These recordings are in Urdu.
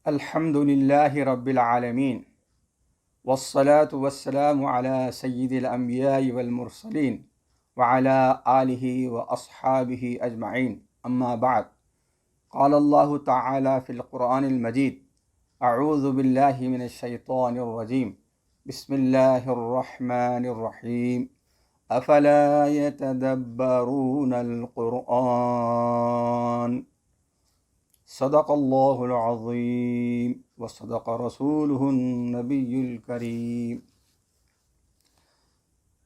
الحمد لله رب العالمين والصلاة والسلام على سيد الأنبياء والمرسلين وعلى آله وأصحابه أجمعين أما بعد قال الله تعالى في القرآن المجيد أعوذ بالله من الشيطان الرجيم بسم الله الرحمن الرحيم أفلا يتدبرون القرآن صدق اللہ العظیم وصدق رسولہ النبی الکریم۔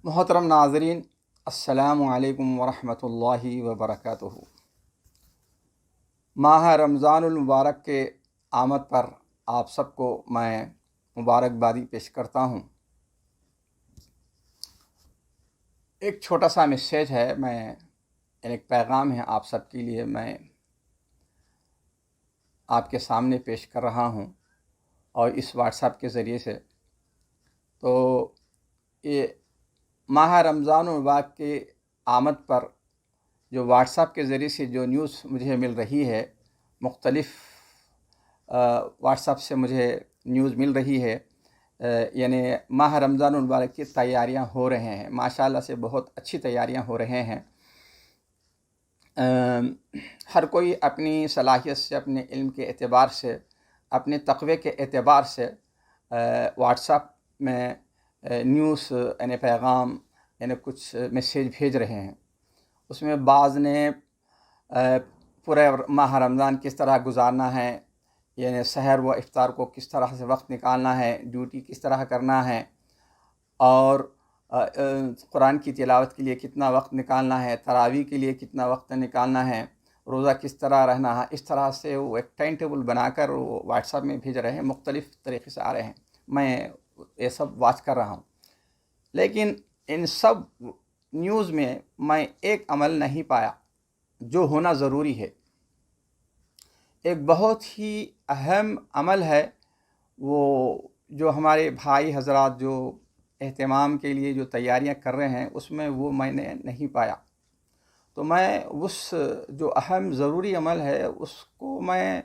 محترم ناظرین، السلام علیکم ورحمۃ اللہ وبرکاتہ۔ ماہ رمضان المبارک کے آمد پر آپ سب کو میں مبارکبادی پیش کرتا ہوں۔ ایک چھوٹا سا میسیج ہے، ایک پیغام ہے آپ سب کے لیے، میں آپ کے سامنے پیش کر رہا ہوں اور اس واٹس ایپ کے ذریعے سے۔ تو یہ ماہ رمضان المبارک کے آمد پر جو واٹس ایپ کے ذریعے سے جو نیوز مجھے مل رہی ہے، مختلف واٹس ایپ سے مجھے نیوز مل رہی ہے، یعنی ماہ رمضان المبارک کی تیاریاں ہو رہے ہیں، ماشاءاللہ سے بہت اچھی تیاریاں ہو رہے ہیں۔ ہر کوئی اپنی صلاحیت سے، اپنے علم کے اعتبار سے، اپنے تقوی کے اعتبار سے واٹس ایپ میں نیوز یعنی پیغام یعنی کچھ میسیج بھیج رہے ہیں۔ اس میں بعض نے پورے ماہ رمضان کس طرح گزارنا ہے، یعنی سحر و افطار کو کس طرح سے وقت نکالنا ہے، ڈیوٹی کس طرح کرنا ہے، اور قرآن کی تلاوت کے لیے کتنا وقت نکالنا ہے، تراویح کے لیے کتنا وقت نکالنا ہے، روزہ کس طرح رہنا ہے، اس طرح سے وہ ایک ٹائم ٹیبل بنا کر وہ واٹس ایپ میں بھیج رہے ہیں، مختلف طریقے سے آ رہے ہیں۔ میں یہ سب واچ کر رہا ہوں، لیکن ان سب نیوز میں ایک عمل نہیں پایا جو ہونا ضروری ہے۔ ایک بہت ہی اہم عمل ہے وہ، جو ہمارے بھائی حضرات جو اہتمام کے لیے جو تیاریاں کر رہے ہیں، اس میں وہ میں نے نہیں پایا۔ تو میں اس جو اہم ضروری عمل ہے اس کو میں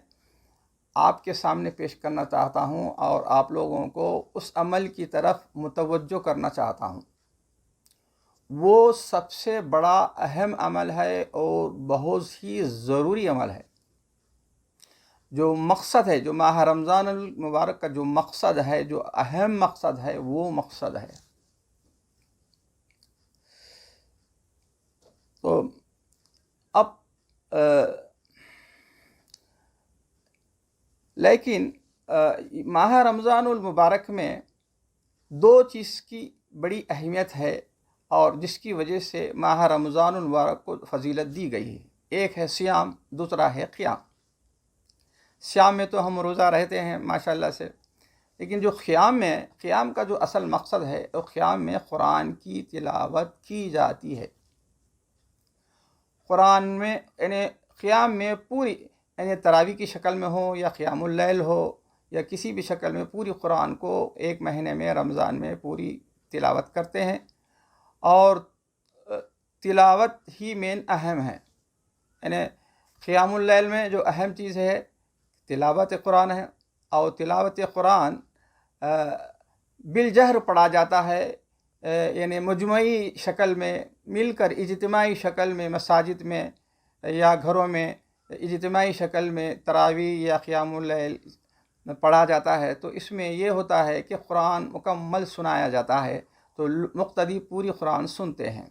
آپ کے سامنے پیش کرنا چاہتا ہوں اور آپ لوگوں کو اس عمل کی طرف متوجہ کرنا چاہتا ہوں۔ وہ سب سے بڑا اہم عمل ہے اور بہت ہی ضروری عمل ہے۔ جو مقصد ہے، جو ماہ رمضان المبارک کا جو مقصد ہے، جو اہم مقصد ہے، وہ مقصد ہے۔ تو اب لیکن ماہ رمضان المبارک میں دو چیز کی بڑی اہمیت ہے اور جس کی وجہ سے ماہ رمضان المبارک کو فضیلت دی گئی ہے۔ ایک ہے صیام، دوسرا ہے قیام۔ صیام میں تو ہم روزہ رہتے ہیں ماشاءاللہ سے، لیکن جو قیام کا جو اصل مقصد ہے، وہ قیام میں قرآن کی تلاوت کی جاتی ہے۔ قرآن میں یعنی قیام میں پوری، یعنی تراویح کی شکل میں ہو یا قیام اللیل ہو یا کسی بھی شکل میں، پوری قرآن کو ایک مہینے میں رمضان میں پوری تلاوت کرتے ہیں، اور تلاوت ہی مین اہم ہے۔ یعنی قیام اللیل میں جو اہم چیز ہے تلاوت قرآن ہے، اور تلاوت قرآن بالجہر پڑھا جاتا ہے، یعنی مجموعی شکل میں مل کر، اجتماعی شکل میں مساجد میں یا گھروں میں اجتماعی شکل میں تراویح یا قیام اللیل پڑھا جاتا ہے۔ تو اس میں یہ ہوتا ہے کہ قرآن مکمل سنایا جاتا ہے، تو مقتدی پوری قرآن سنتے ہیں۔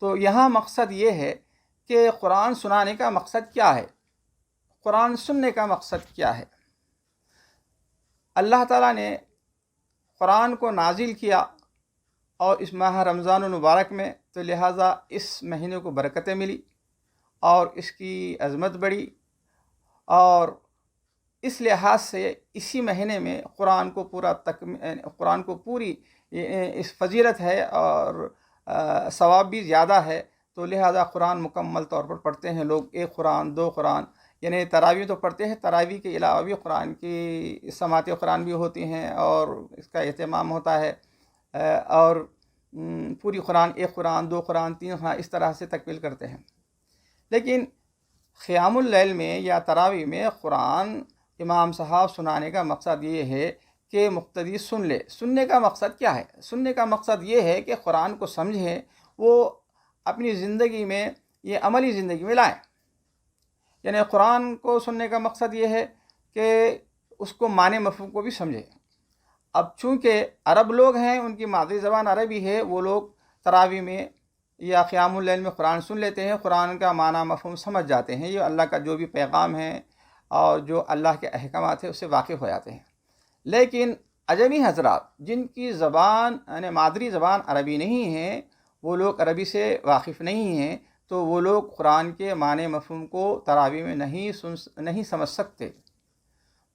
تو یہاں مقصد یہ ہے کہ قرآن سنانے کا مقصد کیا ہے، قرآن سننے کا مقصد کیا ہے۔ اللہ تعالیٰ نے قرآن کو نازل کیا اور اس ماہ رمضان المبارک میں، تو لہٰذا اس مہینے کو برکتیں ملی اور اس کی عظمت بڑھی، اور اس لحاظ سے اسی مہینے میں قرآن کو پوری اس فضیلت ہے اور ثواب بھی زیادہ ہے۔ تو لہذا قرآن مکمل طور پر پڑھتے ہیں لوگ، ایک قرآن، دو قرآن، یعنی تراویح تو پڑھتے ہیں، تراویح کے علاوہ بھی قرآن کی سماعت قرآن بھی ہوتی ہیں اور اس کا اہتمام ہوتا ہے، اور پوری قرآن، ایک قرآن، دو قرآن، تین قرآن، اس طرح سے تکمیل کرتے ہیں۔ لیکن قیام اللیل میں یا تراویح میں قرآن امام صاحب سنانے کا مقصد یہ ہے کہ مقتدی سن لے۔ سننے کا مقصد کیا ہے؟ سننے کا مقصد یہ ہے کہ قرآن کو سمجھیں، وہ اپنی زندگی میں، یہ عملی زندگی میں لائیں۔ یعنی قرآن کو سننے کا مقصد یہ ہے کہ اس کو معنی مفہوم کو بھی سمجھیں۔ اب چونکہ عرب لوگ ہیں، ان کی مادری زبان عربی ہے، وہ لوگ تراویح میں یا قیام اللیل میں قرآن سن لیتے ہیں، قرآن کا معنی مفہوم سمجھ جاتے ہیں، یہ اللہ کا جو بھی پیغام ہے اور جو اللہ کے احکامات ہیں اس سے واقف ہو جاتے ہیں۔ لیکن عجمی حضرات جن کی زبان یعنی مادری زبان عربی نہیں ہے، وہ لوگ عربی سے واقف نہیں ہیں، تو وہ لوگ قرآن کے معنی مفہوم کو تراویح میں نہیں سمجھ سکتے۔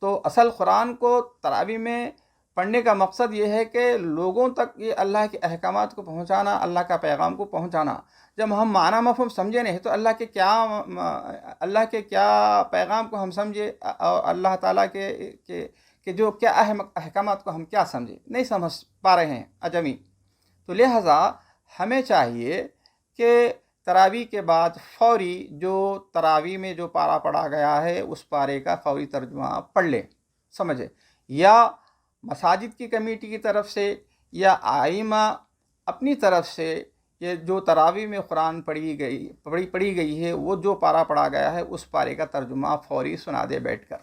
تو اصل قرآن کو تراویح میں پڑھنے کا مقصد یہ ہے کہ لوگوں تک یہ اللہ کے احکامات کو پہنچانا، اللہ کا پیغام کو پہنچانا۔ جب ہم معنی مفہوم سمجھے نہیں تو اللہ کے کیا پیغام کو ہم سمجھے، اور اللہ تعالیٰ کے جو کیا احکامات کو ہم کیا سمجھے، نہیں سمجھ پا رہے ہیں عجمی۔ تو لہٰذا ہمیں چاہیے کہ تراویح کے بعد فوری جو تراویح میں جو پارہ پڑھا گیا ہے اس پارے کا فوری ترجمہ پڑھ لیں، سمجھے، یا مساجد کی کمیٹی کی طرف سے یا ائمہ اپنی طرف سے یہ جو تراویح میں قرآن پڑھی گئی ہے، وہ جو پارہ پڑھا گیا ہے اس پارے کا ترجمہ فوری سنا دے بیٹھ کر۔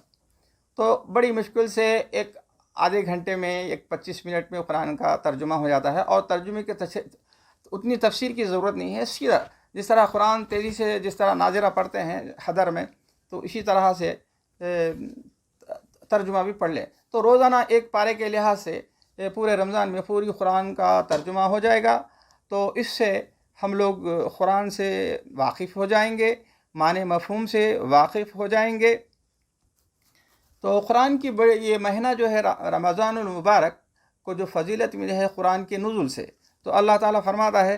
تو بڑی مشکل سے ایک آدھے گھنٹے میں، 25 منٹ میں قرآن کا ترجمہ ہو جاتا ہے، اور ترجمے کے اتنی تفسیر کی ضرورت نہیں ہے، سیدھا جس طرح قرآن تیزی سے جس طرح ناظرہ پڑھتے ہیں حدر میں، تو اسی طرح سے ترجمہ بھی پڑھ لیں۔ تو روزانہ ایک پارے کے لحاظ سے پورے رمضان میں پوری قرآن کا ترجمہ ہو جائے گا، تو اس سے ہم لوگ قرآن سے واقف ہو جائیں گے، معنی مفہوم سے واقف ہو جائیں گے۔ تو قرآن کی یہ مہینہ جو ہے رمضان المبارک کو جو فضیلت ملی ہے قرآن کے نزول سے، تو اللہ تعالیٰ فرماتا ہے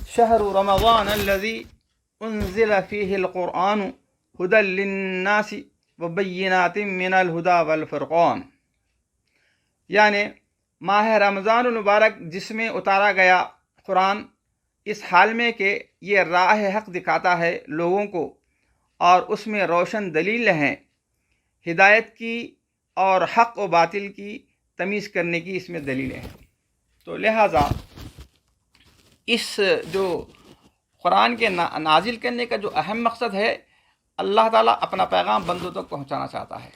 شہر رمضان الذی انزل فیہ القرآن ھدی للناس وبینات من الھدی والفرقان، یعنی ماہ رمضان المبارک جس میں اتارا گیا قرآن اس حال میں کہ یہ راہ حق دکھاتا ہے لوگوں کو، اور اس میں روشن دلیل ہیں ہدایت کی، اور حق و باطل کی تمیز کرنے کی اس میں دلیلیں ہیں۔ تو لہٰذا اس جو قرآن کے نازل کرنے کا جو اہم مقصد ہے، اللہ تعالیٰ اپنا پیغام بندوں تک پہنچانا چاہتا ہے۔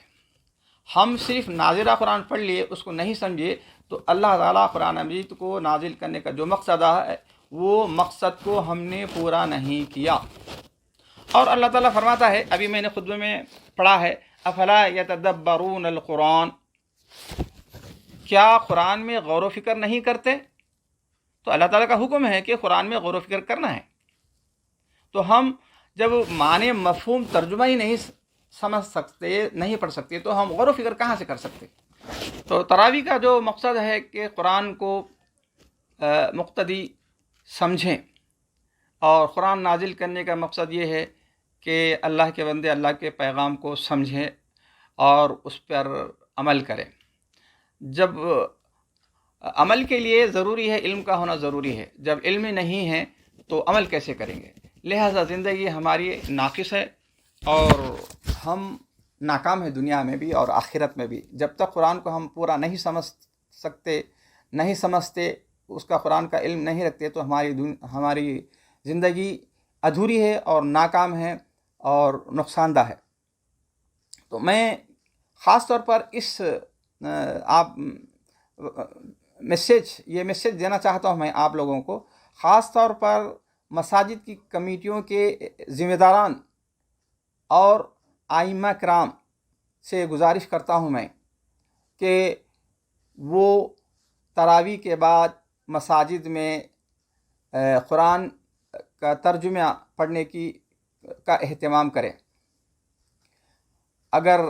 ہم صرف نازلہ قرآن پڑھ لیے، اس کو نہیں سمجھے، تو اللہ تعالیٰ قرآن مجید کو نازل کرنے کا جو مقصد ہے وہ مقصد کو ہم نے پورا نہیں کیا۔ اور اللہ تعالیٰ فرماتا ہے، ابھی میں نے خطبے میں پڑھا ہے، افلا یتدبرون القرآن، کیا قرآن میں غور و فکر نہیں کرتے؟ تو اللہ تعالیٰ کا حکم ہے کہ قرآن میں غور و فکر کرنا ہے۔ تو ہم جب معنی مفہوم ترجمہ ہی نہیں سمجھ سکتے، نہیں پڑھ سکتے، تو ہم غور و فکر کہاں سے کر سکتے؟ تو تراویح کا جو مقصد ہے کہ قرآن کو مقتدی سمجھیں، اور قرآن نازل کرنے کا مقصد یہ ہے کہ اللہ کے بندے اللہ کے پیغام کو سمجھیں اور اس پر عمل کریں۔ جب عمل کے لیے ضروری ہے، علم کا ہونا ضروری ہے، جب علم نہیں ہے تو عمل کیسے کریں گے؟ لہٰذا زندگی ہماری ناقص ہے اور ہم ناکام ہیں دنیا میں بھی اور آخرت میں بھی۔ جب تک قرآن کو ہم پورا نہیں سمجھتے، اس کا قرآن کا علم نہیں رکھتے، تو ہماری زندگی ادھوری ہے اور ناکام ہے اور نقصان دہ ہے۔ تو میں خاص طور پر یہ میسیج دینا چاہتا ہوں میں آپ لوگوں کو، خاص طور پر مساجد کی کمیٹیوں کے ذمہ داران اور ائمہ کرام سے گزارش کرتا ہوں میں کہ وہ تراویح کے بعد مساجد میں قرآن کا ترجمہ پڑھنے کا اہتمام کریں۔ اگر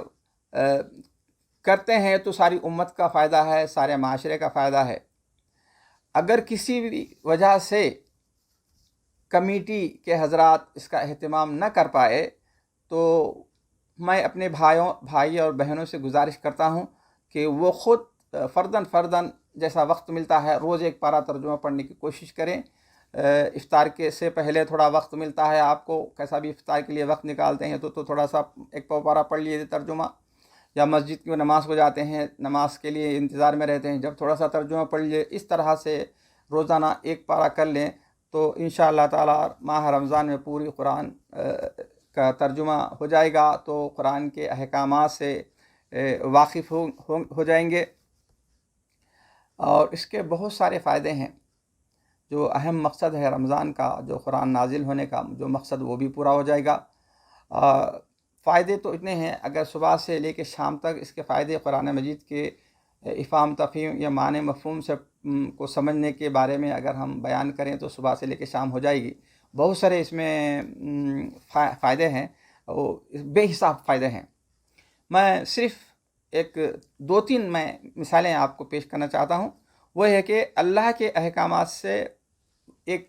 کرتے ہیں تو ساری امت کا فائدہ ہے، سارے معاشرے کا فائدہ ہے۔ اگر کسی بھی وجہ سے کمیٹی کے حضرات اس کا اہتمام نہ کر پائے تو میں اپنے بھائی اور بہنوں سے گزارش کرتا ہوں کہ وہ خود فرداً جیسا وقت ملتا ہے روز ایک پارہ ترجمہ پڑھنے کی کوشش کریں۔ افطار سے پہلے تھوڑا وقت ملتا ہے آپ کو، کیسا بھی افطار کے لیے وقت نکالتے ہیں تو تھوڑا سا ایک پارہ پڑھ لیجیے ترجمہ، یا مسجد کی نماز کو جاتے ہیں، نماز کے لیے انتظار میں رہتے ہیں، جب تھوڑا سا ترجمہ پڑھ لے، اس طرح سے روزانہ ایک پارہ کر لیں تو انشاءاللہ تعالی ماہ رمضان میں پوری قرآن کا ترجمہ ہو جائے گا، تو قرآن کے احکامات سے واقف ہو جائیں گے، اور اس کے بہت سارے فائدے ہیں۔ جو اہم مقصد ہے رمضان کا، جو قرآن نازل ہونے کا جو مقصد، وہ بھی پورا ہو جائے گا۔ فائدے تو اتنے ہیں، اگر صبح سے لے کے شام تک اس کے فائدے قرآن مجید کے افہام تفہیم یا معنی مفہوم سے کو سمجھنے کے بارے میں اگر ہم بیان کریں تو صبح سے لے کے شام ہو جائے گی۔ بہت سارے اس میں فائدے ہیں، وہ بے حساب فائدے ہیں۔ میں صرف ایک دو تین میں مثالیں آپ کو پیش کرنا چاہتا ہوں۔ وہ ہے کہ اللہ کے احکامات سے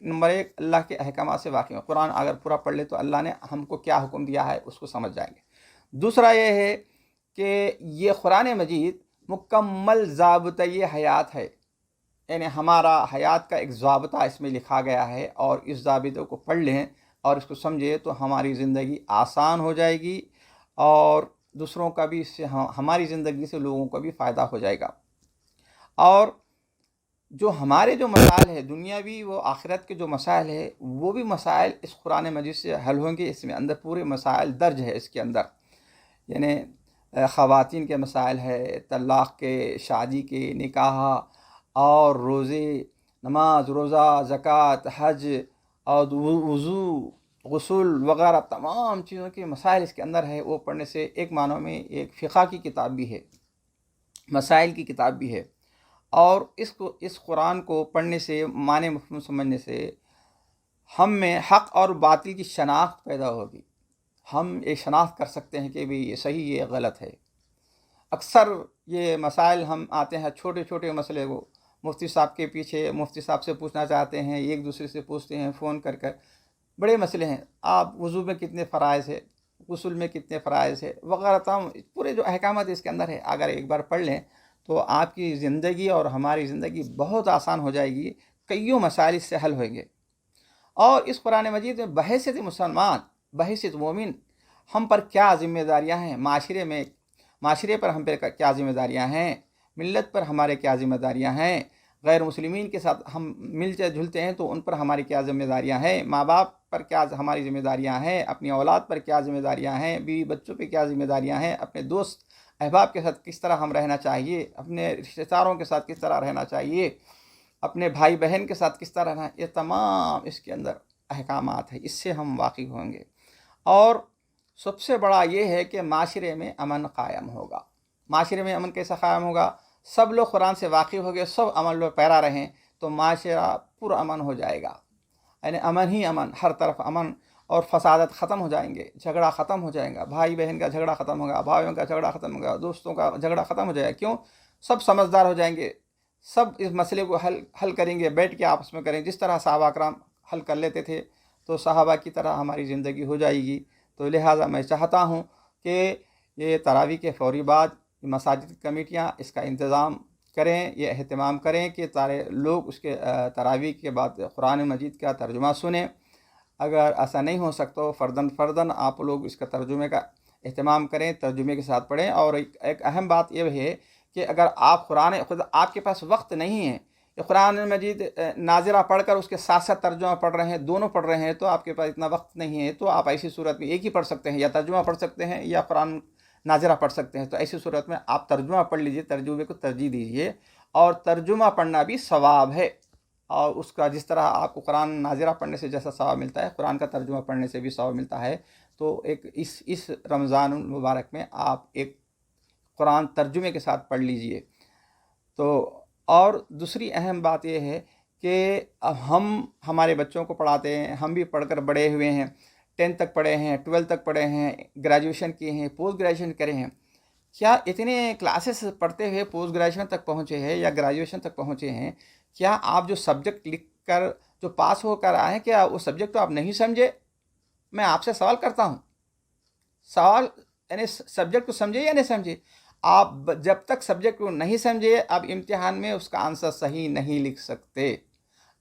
نمبر ایک اللہ کے احکامات سے واقف ہے۔ قرآن اگر پورا پڑھ لے تو اللہ نے ہم کو کیا حکم دیا ہے اس کو سمجھ جائیں گے۔ دوسرا یہ ہے کہ یہ قرآن مجید مکمل ضابطۂ حیات ہے، یعنی ہمارا حیات کا ایک ضابطہ اس میں لکھا گیا ہے، اور اس ضابطے کو پڑھ لیں اور اس کو سمجھے تو ہماری زندگی آسان ہو جائے گی، اور دوسروں کا بھی اس سے ہماری زندگی سے لوگوں کو بھی فائدہ ہو جائے گا۔ اور جو ہمارے جو مسائل ہے دنیاوی و آخرت کے جو مسائل ہے، وہ بھی مسائل اس قرآن مجید سے حل ہوں گے۔ اس میں اندر پورے مسائل درج ہے اس کے اندر، یعنی خواتین کے مسائل ہے، طلاق کے، شادی کے، نکاح اور روزے، نماز، روزہ، زکوٰۃ، حج اور وضو، غسل وغیرہ تمام چیزوں کے مسائل اس کے اندر ہے۔ وہ پڑھنے سے ایک معنوں میں ایک فقہ کی کتاب بھی ہے، مسائل کی کتاب بھی ہے، اور اس قرآن کو پڑھنے سے، معنی مفہوم سمجھنے سے ہم میں حق اور باطل کی شناخت پیدا ہوگی۔ ہم یہ شناخت کر سکتے ہیں کہ بھی یہ صحیح، یہ غلط ہے۔ اکثر یہ مسائل ہم آتے ہیں، چھوٹے چھوٹے مسئلے کو مفتی صاحب کے پیچھے، مفتی صاحب سے پوچھنا چاہتے ہیں، ایک دوسرے سے پوچھتے ہیں فون کر کر، بڑے مسئلے ہیں، آپ وضو میں کتنے فرائض ہے، غسل میں کتنے فرائض ہے وغیرہ، تمام پورے جو احکامات اس کے اندر ہے، اگر ایک بار پڑھ لیں تو آپ کی زندگی اور ہماری زندگی بہت آسان ہو جائے گی، کئیوں مسائل اس سے حل ہوئیں گے۔ اور اس قرآن مجید میں بحیثیت مسلمان، بحیثیت مومن، ہم پر کیا ذمہ داریاں ہیں، معاشرے پر ہم پر کیا ذمہ داریاں ہیں، ملت پر ہمارے کیا ذمہ داریاں ہیں، غیر مسلمین کے ساتھ ہم ملتے جلتے ہیں تو ان پر ہماری کیا ذمہ داریاں ہیں، ماں باپ پر کیا ہماری ذمہ داریاں ہیں، اپنی اولاد پر کیا ذمہ داریاں ہیں، بیوی بچوں پہ کیا ذمہ داریاں ہیں، اپنے دوست احباب کے ساتھ کس طرح ہم رہنا چاہیے، اپنے رشتہ داروں کے ساتھ کس طرح رہنا چاہیے، اپنے بھائی بہن کے ساتھ کس طرح رہنا، یہ تمام اس کے اندر احکامات ہیں، اس سے ہم واقف ہوں گے۔ اور سب سے بڑا یہ ہے کہ معاشرے میں امن قائم ہوگا۔ معاشرے میں امن کیسا قائم ہوگا؟ سب لوگ قرآن سے واقف ہو گئے، سب عمل لوگ پیرا رہیں تو معاشرہ پر امن ہو جائے گا، یعنی امن ہی امن، ہر طرف امن، اور فسادت ختم ہو جائیں گے، جھگڑا ختم ہو جائے گا، بھائی بہن کا جھگڑا ختم ہوگا، بھائیوں کا جھگڑا ختم ہوگا، دوستوں کا جھگڑا ختم ہو جائے گا۔ کیوں؟ سب سمجھدار ہو جائیں گے، سب اس مسئلے کو حل کریں گے، بیٹھ کے آپس میں کریں، جس طرح صحابہ کرام حل کر لیتے تھے تو صحابہ کی طرح ہماری زندگی ہو جائے گی۔ تو لہٰذا میں چاہتا ہوں کہ یہ تراویح کے فوری بعد مساجد کی کمیٹیاں اس کا انتظام کریں، یہ اہتمام کریں کہ سارے لوگ اس کے تراویح کے بعد قرآن مجید کا ترجمہ سنیں۔ اگر ایسا نہیں ہو سکتا فرداً آپ لوگ اس کا ترجمے کا اہتمام کریں، ترجمے کے ساتھ پڑھیں۔ اور ایک اہم بات یہ ہے کہ اگر خود آپ کے پاس وقت نہیں ہے، قرآن مجید ناظرہ پڑھ کر اس کے ساتھ ساتھ ترجمہ پڑھ رہے ہیں، دونوں پڑھ رہے ہیں، تو آپ کے پاس اتنا وقت نہیں ہے، تو آپ ایسی صورت میں ایک ہی پڑھ سکتے ہیں، یا ترجمہ پڑھ سکتے ہیں یا قرآن ناظرہ پڑھ سکتے ہیں۔ تو ایسی صورت میں آپ ترجمہ پڑھ لیجئے، ترجمے کو ترجیح دیجئے، اور ترجمہ پڑھنا بھی ثواب ہے، اور اس کا جس طرح آپ کو قرآن ناظرہ پڑھنے سے جیسا ثواب ملتا ہے، قرآن کا ترجمہ پڑھنے سے بھی ثواب ملتا ہے۔ تو اس رمضان المبارک میں آپ ایک قرآن ترجمے کے ساتھ پڑھ لیجئے۔ تو اور دوسری اہم بات یہ ہے کہ اب ہم ہمارے بچوں کو پڑھاتے ہیں، ہم بھی پڑھ کر بڑے ہوئے ہیں، 10 تک پڑھے ہیں، 12 تک پڑھے ہیں، گریجویشن کیے ہیں، پوسٹ گریجویشن کرے ہیں۔ کیا اتنے کلاسز پڑھتے ہوئے پوسٹ گریجویشن تک پہنچے ہیں یا گریجویشن تک پہنچے ہیں، کیا آپ جو سبجیکٹ لکھ کر جو پاس ہو کر آئے ہیں، کیا وہ سبجیکٹ تو آپ نہیں سمجھے؟ میں آپ سے سوال کرتا ہوں، سوال یعنی سبجیکٹ کو سمجھے یا نہیں سمجھے؟ آپ جب تک سبجیکٹ کو نہیں سمجھے، آپ امتحان میں اس کا آنسر صحیح نہیں لکھ سکتے۔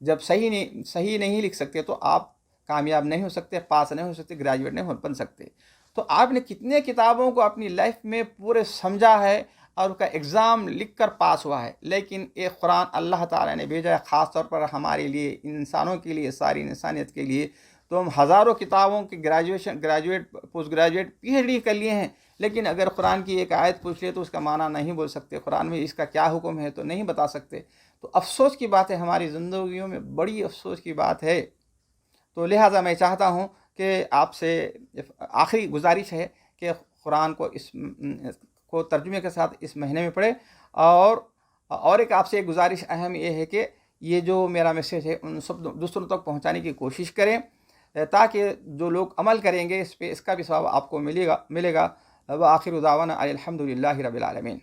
جب صحیح نہیں لکھ سکتے تو آپ کامیاب نہیں ہو سکتے، پاس نہیں ہو سکتے، گریجویٹ نہیں بن سکتے۔ تو آپ نے کتنے کتابوں کو اپنی لائف میں پورے سمجھا ہے اور اس کا ایگزام لکھ کر پاس ہوا ہے، لیکن ایک قرآن اللہ تعالیٰ نے بھیجا ہے خاص طور پر ہمارے لیے، انسانوں کے لیے، ساری انسانیت کے لیے. تو ہم ہزاروں کتابوں کی graduate post graduate P H D کر لیے ہیں، لیکن اگر قرآن کی ایک آیت پوچھ لے تو اس کا معنی نہیں بول سکتے، قرآن میں اس کا کیا حکم ہے تو نہیں بتا سکتے. تو افسوس کی بات ہے، ہماری زندگیوں میں بڑی افسوس کی بات ہے. تو لہٰذا میں چاہتا ہوں کہ آپ سے آخری گزارش ہے کہ قرآن کو ترجمے کے ساتھ اس مہینے میں پڑھے. اور ایک آپ سے ایک گزارش اہم یہ ہے کہ یہ جو میرا میسیج ہے ان سب دوسروں تک پہنچانے کی کوشش کریں، تاکہ جو لوگ عمل کریں گے اس پہ اس کا بھی ثواب آپ کو ملے گا. وآخر دعوانا الحمد للہ رب العالمین.